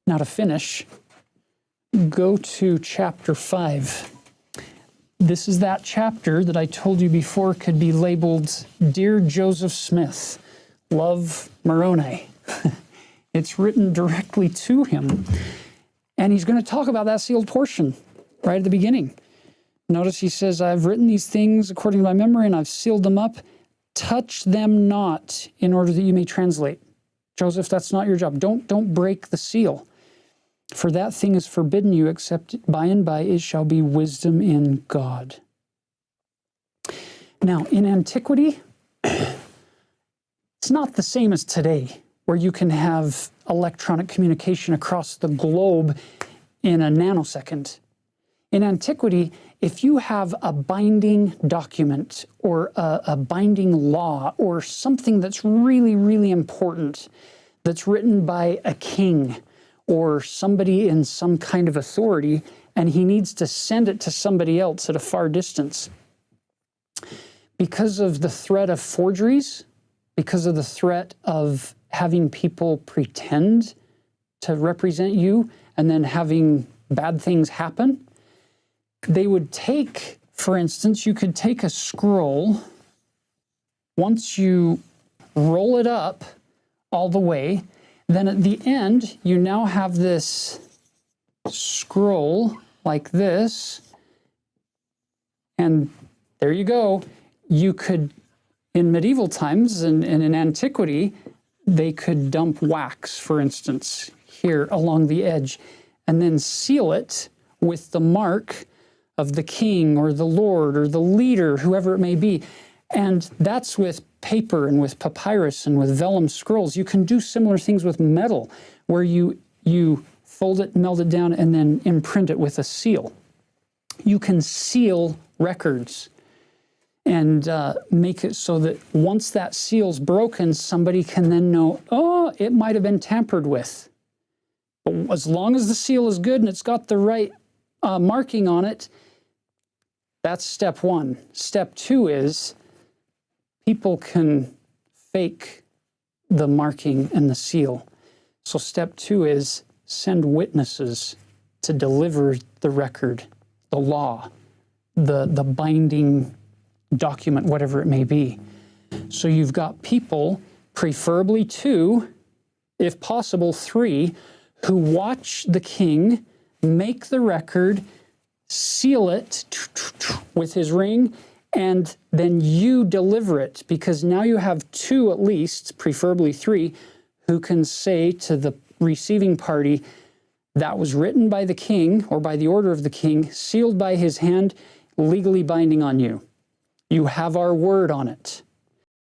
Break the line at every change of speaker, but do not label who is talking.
Now to finish, go to chapter 5. This is that chapter that I told you before could be labeled, Dear Joseph Smith, Love Moroni. It's written directly to him. And he's going to talk about that sealed portion right at the beginning. Notice he says, I've written these things according to my memory, and I've sealed them up. Touch them not, in order that you may translate. Joseph, that's not your job. Don't break the seal. For that thing is forbidden you, except by and by it shall be wisdom in God. Now, in antiquity, it's not the same as today, where you can have electronic communication across the globe in a nanosecond. In antiquity, if you have a binding document or a binding law or something that's really, really important, that's written by a king or somebody in some kind of authority, and he needs to send it to somebody else at a far distance, because of the threat of forgeries, because of the threat of having people pretend to represent you and then having bad things happen, they would take, for instance, you could take a scroll. Once you roll it up all the way, then at the end, you now have this scroll like this, and there you go. You could, in medieval times and in antiquity, they could dump wax, for instance, here along the edge, and then seal it with the mark of the king or the lord or the leader, whoever it may be. And that's with paper and with papyrus and with vellum scrolls. You can do similar things with metal, where you fold it, melt it down, and then imprint it with a seal. You can seal records and make it so that once that seal's broken, somebody can then know, oh, it might have been tampered with. But as long as the seal is good and it's got the right marking on it, that's step one. Step two is people can fake the marking and the seal. So step two is send witnesses to deliver the record, the law, the binding document, whatever it may be. So you've got people, preferably 2, if possible 3, who watch the king make the record, seal it with his ring, and then you deliver it, because now you have 2 at least, preferably 3, who can say to the receiving party, that was written by the king or by the order of the king, sealed by his hand, legally binding on you. You have our word on it.